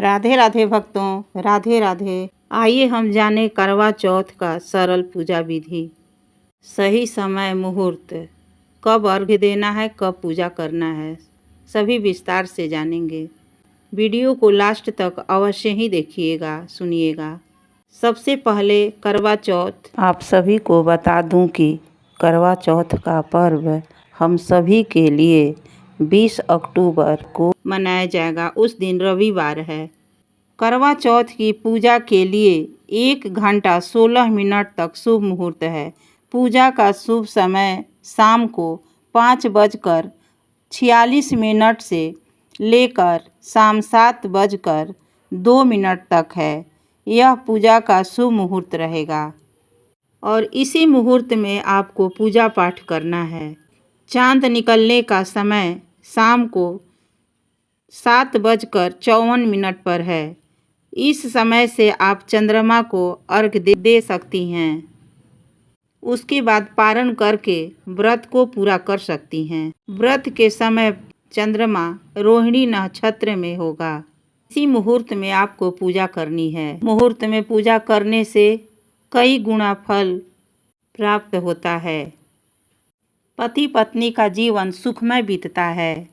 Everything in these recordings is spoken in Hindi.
राधे राधे भक्तों, राधे राधे। आइए हम जाने करवा चौथ का सरल पूजा विधि। सही समय मुहूर्त, कब अर्घ्य देना है, कब पूजा करना है, सभी विस्तार से जानेंगे। वीडियो को लास्ट तक अवश्य ही देखिएगा, सुनिएगा। सबसे पहले करवा चौथ। आप सभी को बता दूं कि करवा चौथ का पर्व हम सभी के लिए 20 अक्टूबर को मनाया जाएगा। उस दिन रविवार है। करवा चौथ की पूजा के लिए 1 घंटा 16 मिनट तक शुभ मुहूर्त है। पूजा का शुभ समय शाम को 5:46 से लेकर शाम 7:02 तक है। यह पूजा का शुभ मुहूर्त रहेगा और इसी मुहूर्त में आपको पूजा पाठ करना है। चांद निकलने का समय शाम को 7:54 पर है। इस समय से आप चंद्रमा को अर्घ्य दे सकती हैं। उसके बाद पारण करके व्रत को पूरा कर सकती हैं। व्रत के समय चंद्रमा रोहिणी नक्षत्र में होगा। इसी मुहूर्त में आपको पूजा करनी है। मुहूर्त में पूजा करने से कई गुना फल प्राप्त होता है। पति पत्नी का जीवन सुखमय बीतता है।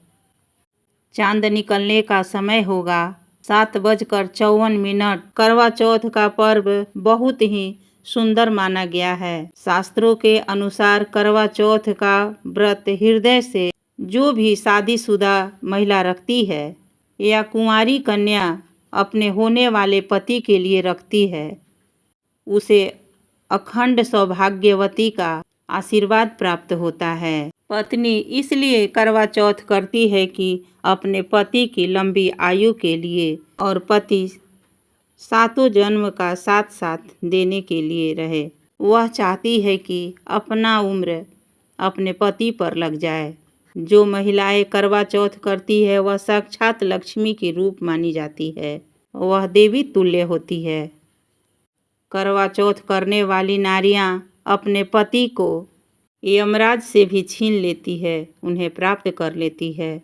चांद निकलने का समय होगा 7:54। करवा चौथ का पर्व बहुत ही सुंदर माना गया है। शास्त्रों के अनुसार करवा चौथ का व्रत हृदय से जो भी शादीशुदा महिला रखती है या कुंवारी कन्या अपने होने वाले पति के लिए रखती है, उसे अखंड सौभाग्यवती का आशीर्वाद प्राप्त होता है। पत्नी इसलिए करवा चौथ करती है कि अपने पति की लंबी आयु के लिए और पति 7 जन्म का साथ साथ देने के लिए रहे। वह चाहती है कि अपना उम्र अपने पति पर लग जाए। जो महिलाएं करवा चौथ करती है वह साक्षात लक्ष्मी के रूप मानी जाती है। वह देवी तुल्य होती है। करवा चौथ करने वाली नारियां अपने पति को यमराज से भी छीन लेती है, उन्हें प्राप्त कर लेती है।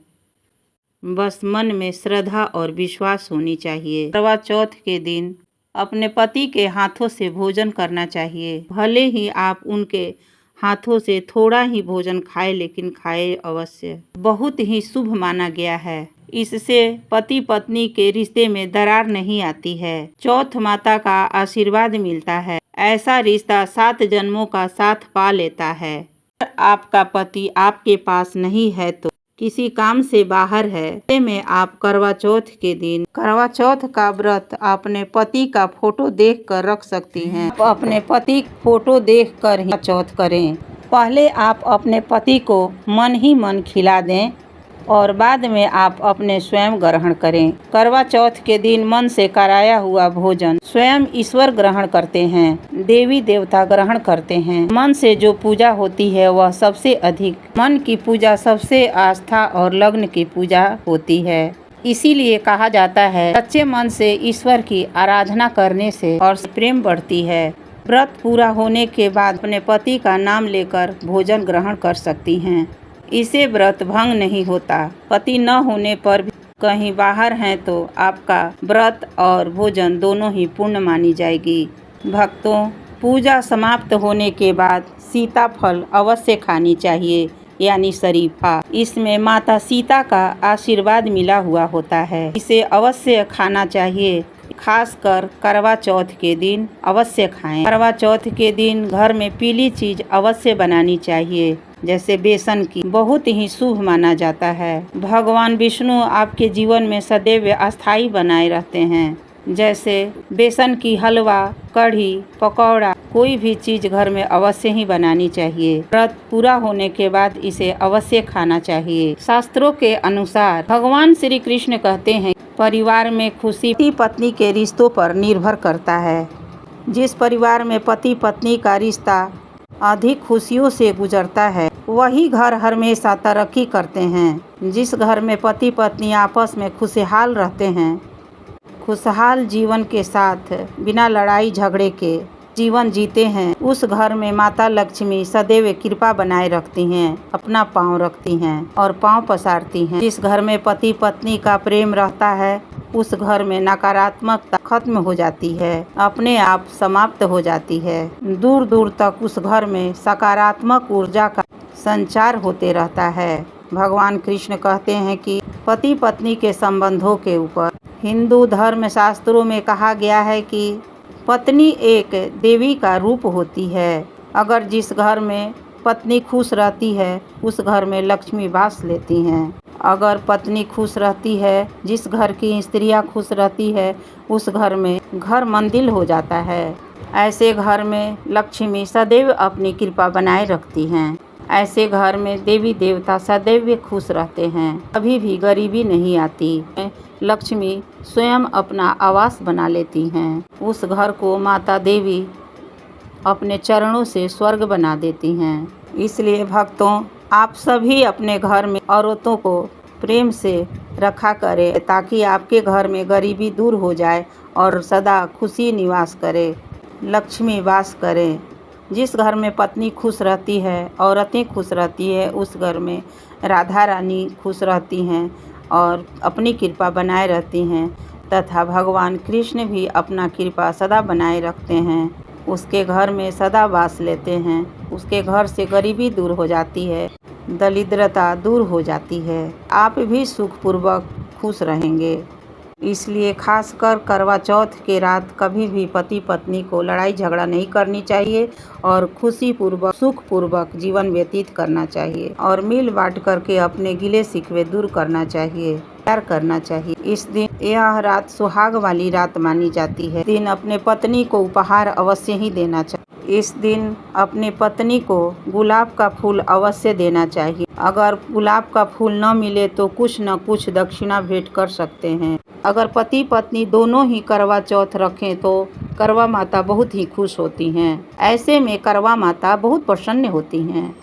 बस मन में श्रद्धा और विश्वास होनी चाहिए। करवा चौथ के दिन अपने पति के हाथों से भोजन करना चाहिए। भले ही आप उनके हाथों से थोड़ा ही भोजन खाए, लेकिन खाए अवश्य। बहुत ही शुभ माना गया है। इससे पति पत्नी के रिश्ते में दरार नहीं आती है। चौथ माता का आशीर्वाद मिलता है। ऐसा रिश्ता 7 जन्मों का साथ पा लेता है। अगर आपका पति आपके पास नहीं है तो किसी काम से बाहर है, ऐसे में आप करवा चौथ के दिन करवा चौथ का व्रत अपने पति का फोटो देखकर रख सकती हैं। आप अपने पति फोटो देखकर ही चौथ करें। पहले आप अपने पति को मन ही मन खिला दें और बाद में आप अपने स्वयं ग्रहण करें। करवा चौथ के दिन मन से कराया हुआ भोजन स्वयं ईश्वर ग्रहण करते हैं, देवी देवता ग्रहण करते हैं। मन से जो पूजा होती है वह सबसे अधिक, मन की पूजा सबसे आस्था और लग्न की पूजा होती है। इसीलिए कहा जाता है सच्चे मन से ईश्वर की आराधना करने से और प्रेम बढ़ती है। व्रत पूरा होने के बाद अपने पति का नाम लेकर भोजन ग्रहण कर सकती हैं। इसे व्रत भंग नहीं होता। पति न होने पर भी कहीं बाहर हैं तो आपका व्रत और भोजन दोनों ही पूर्ण मानी जाएगी। भक्तों, पूजा समाप्त होने के बाद सीताफल अवश्य खानी चाहिए, यानी शरीफा। इसमें माता सीता का आशीर्वाद मिला हुआ होता है। इसे अवश्य खाना चाहिए। खासकर करवा चौथ के दिन अवश्य खाएं। करवा चौथ के दिन घर में पीली चीज अवश्य बनानी चाहिए, जैसे बेसन की। बहुत ही शुभ माना जाता है। भगवान विष्णु आपके जीवन में सदैव अस्थायी बनाए रहते हैं। जैसे बेसन की हलवा, कढ़ी, पकौड़ा, कोई भी चीज घर में अवश्य ही बनानी चाहिए। व्रत पूरा होने के बाद इसे अवश्य खाना चाहिए। शास्त्रों के अनुसार भगवान श्री कृष्ण कहते हैं परिवार में खुशी पति पत्नी के रिश्तों पर निर्भर करता है। जिस परिवार में पति पत्नी का रिश्ता अधिक खुशियों से गुजरता है वही घर हमेशा तरक्की करते हैं। जिस घर में पति पत्नी आपस में खुशहाल रहते हैं, खुशहाल जीवन के साथ बिना लड़ाई झगड़े के जीवन जीते हैं, उस घर में माता लक्ष्मी सदैव कृपा बनाए रखती हैं, अपना पांव रखती हैं और पांव पसारती हैं। जिस घर में पति पत्नी का प्रेम रहता है उस घर में नकारात्मकता खत्म हो जाती है, अपने आप समाप्त हो जाती है। दूर दूर तक उस घर में सकारात्मक ऊर्जा का संचार होते रहता है। भगवान कृष्ण कहते हैं कि पति पत्नी के संबंधों के ऊपर हिंदू धर्म शास्त्रों में कहा गया है कि पत्नी एक देवी का रूप होती है। अगर जिस घर में पत्नी खुश रहती है उस घर में लक्ष्मी वास लेती हैं। अगर पत्नी खुश रहती है, जिस घर की स्त्रियां खुश रहती है उस घर में घर मंदिर हो जाता है। ऐसे घर में लक्ष्मी सदैव अपनी कृपा बनाए रखती हैं। ऐसे घर में देवी देवता सदैव खुश रहते हैं, कभी भी गरीबी नहीं आती। लक्ष्मी स्वयं अपना आवास बना लेती हैं। उस घर को माता देवी अपने चरणों से स्वर्ग बना देती हैं। इसलिए भक्तों, आप सभी अपने घर में औरतों को प्रेम से रखा करें ताकि आपके घर में गरीबी दूर हो जाए और सदा खुशी निवास करे, लक्ष्मी वास करे। जिस घर में पत्नी खुश रहती है, औरतें खुश रहती है, उस घर में राधा रानी खुश रहती हैं और अपनी कृपा बनाए रहती हैं तथा भगवान कृष्ण भी अपना कृपा सदा बनाए रखते हैं। उसके घर में सदा वास लेते हैं। उसके घर से गरीबी दूर हो जाती है, दरिद्रता दूर हो जाती है। आप भी सुखपूर्वक खुश रहेंगे। इसलिए खासकर करवा चौथ के रात कभी भी पति पत्नी को लड़ाई झगड़ा नहीं करनी चाहिए और खुशी पूर्वक सुख पूर्वक जीवन व्यतीत करना चाहिए और मिल बांट करके अपने गिले शिकवे दूर करना चाहिए, प्यार करना चाहिए। इस दिन यह रात सुहाग वाली रात मानी जाती है। दिन अपने पत्नी को उपहार अवश्य ही देना चाहिए। इस दिन अपनी पत्नी को गुलाब का फूल अवश्य देना चाहिए। अगर गुलाब का फूल न मिले तो कुछ न कुछ दक्षिणा भेंट कर सकते हैं। अगर पति पत्नी दोनों ही करवा चौथ रखें तो करवा माता बहुत ही खुश होती हैं। ऐसे में करवा माता बहुत प्रसन्न होती हैं।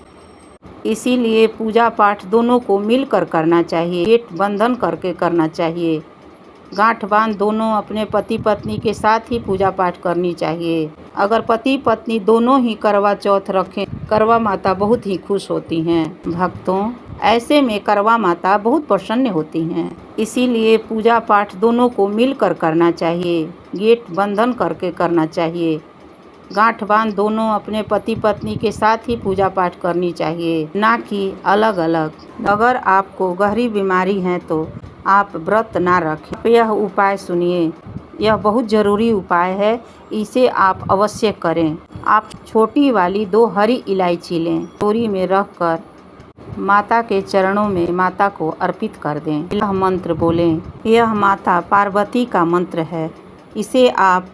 इसीलिए पूजा पाठ दोनों को मिलकर करना चाहिए, गेट बंधन करके करना चाहिए। गांठ बांध दोनों अपने पति पत्नी के साथ ही पूजा पाठ करनी चाहिए। अगर पति पत्नी दोनों ही करवा चौथ रखें, करवा माता बहुत ही खुश होती हैं। भक्तों, ऐसे में करवा माता बहुत प्रसन्न होती हैं। इसीलिए पूजा पाठ दोनों को मिलकर करना चाहिए, गेट बंधन करके करना चाहिए। गांठ बांध दोनों अपने पति पत्नी के साथ ही पूजा पाठ करनी चाहिए, ना कि अलग अलग। अगर आपको गहरी बीमारी है तो आप व्रत ना रखें। यह उपाय सुनिए, यह बहुत ज़रूरी उपाय है, इसे आप अवश्य करें। आप छोटी वाली 2 हरी इलायची लें, बोरी में रखकर माता के चरणों में माता को अर्पित कर दें। यह मंत्र बोलें। यह माता पार्वती का मंत्र है। इसे आप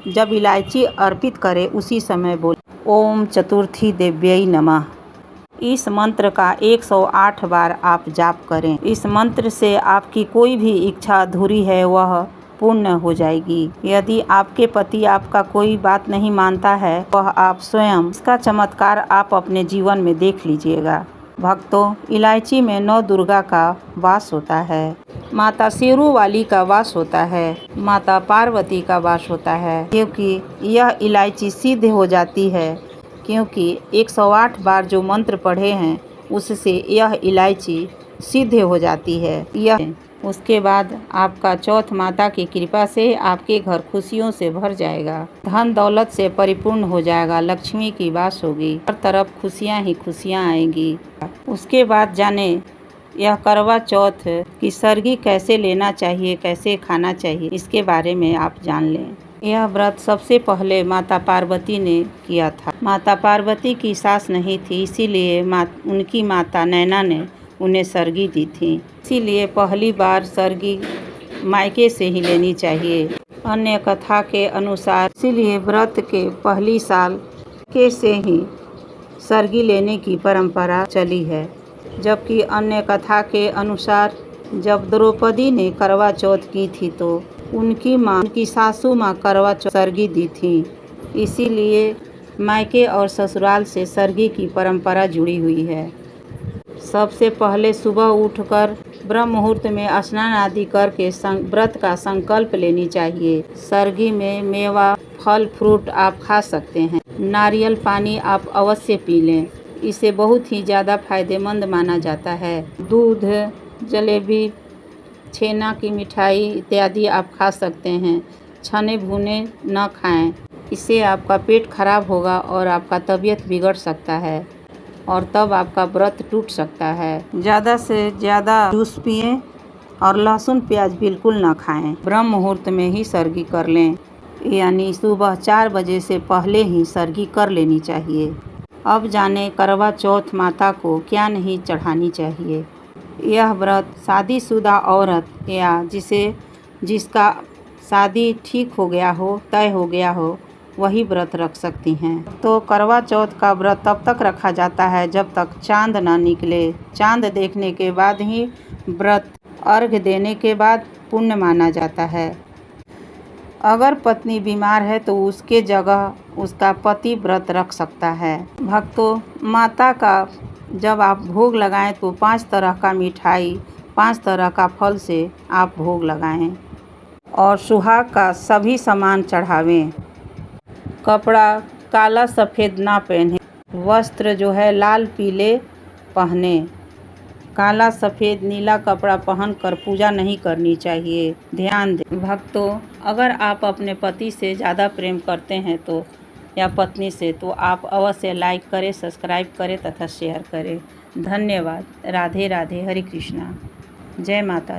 जब इलायची अर्पित करें उसी समय बोलें, ओम चतुर्थी देव्यै नमः। इस मंत्र का 108 बार आप जाप करें। इस मंत्र से आपकी कोई भी इच्छा अधूरी है वह पूर्ण हो जाएगी। यदि आपके पति आपका कोई बात नहीं मानता है, वह आप स्वयं इसका चमत्कार आप अपने जीवन में देख लीजिएगा। भक्तों, इलायची में 9 दुर्गा का वास होता है, माता शेरू वाली का वास होता है, माता पार्वती का वास होता है। क्योंकि यह इलायची सिद्ध हो जाती है, क्योंकि 108 बार जो मंत्र पढ़े हैं उससे यह इलायची सिद्ध हो जाती है। यह उसके बाद आपका चौथ माता की कृपा से आपके घर खुशियों से भर जाएगा, धन दौलत से परिपूर्ण हो जाएगा, लक्ष्मी की वास होगी, हर तरफ खुशियाँ ही खुशियाँ आएंगी। उसके बाद जाने यह करवा चौथ की सरगी कैसे लेना चाहिए, कैसे खाना चाहिए, इसके बारे में आप जान लें। यह व्रत सबसे पहले माता पार्वती ने किया था। माता पार्वती की सास नहीं थी, इसीलिए उनकी माता नैना ने उन्हें सरगी दी थी। इसीलिए पहली बार सरगी मायके से ही लेनी चाहिए। अन्य कथा के अनुसार इसीलिए व्रत के पहली साल के से ही सरगी लेने की परंपरा चली है। जबकि अन्य कथा के अनुसार जब द्रौपदी ने करवा चौथ की थी तो उनकी माँ, उनकी सासू माँ करवा चौथ सरगी दी थी। इसीलिए मायके और ससुराल से सरगी की परंपरा जुड़ी हुई है। सबसे पहले सुबह उठकर ब्रह्म मुहूर्त में स्नान आदि करके व्रत का संकल्प लेनी चाहिए। सरगी में मेवा, फल फ्रूट आप खा सकते हैं। नारियल पानी आप अवश्य पी लें, इसे बहुत ही ज़्यादा फायदेमंद माना जाता है। दूध, जलेबी, छेना की मिठाई इत्यादि आप खा सकते हैं। छने भुने न खाएं, इससे आपका पेट खराब होगा और आपका तबीयत बिगड़ सकता है और तब आपका व्रत टूट सकता है। ज़्यादा से ज़्यादा जूस पिएं और लहसुन प्याज बिल्कुल ना खाएं। ब्रह्म मुहूर्त में ही सर्गी कर लें, यानी सुबह 4 बजे से पहले ही सर्गी कर लेनी चाहिए। अब जाने करवा चौथ माता को क्या नहीं चढ़ानी चाहिए। यह व्रत शादीशुदा औरत या जिसका शादी ठीक हो गया हो, तय हो गया हो, वही व्रत रख सकती हैं। तो करवा चौथ का व्रत तब तक रखा जाता है जब तक चाँद ना निकले। चाँद देखने के बाद ही व्रत अर्घ्य देने के बाद पुण्य माना जाता है। अगर पत्नी बीमार है तो उसके जगह उसका पति व्रत रख सकता है। भक्तों, माता का जब आप भोग लगाएं तो 5 तरह का मिठाई, 5 तरह का फल से आप भोग लगाएं और सुहाग का सभी सामान चढ़ावें। कपड़ा काला सफ़ेद ना पहने, वस्त्र जो है लाल पीले पहने। काला सफ़ेद नीला कपड़ा पहनकर पूजा नहीं करनी चाहिए। ध्यान दें भक्तों, अगर आप अपने पति से ज़्यादा प्रेम करते हैं तो या पत्नी से, तो आप अवश्य लाइक करें, सब्सक्राइब करें तथा शेयर करें। धन्यवाद। राधे राधे। हरे कृष्णा। जय माता।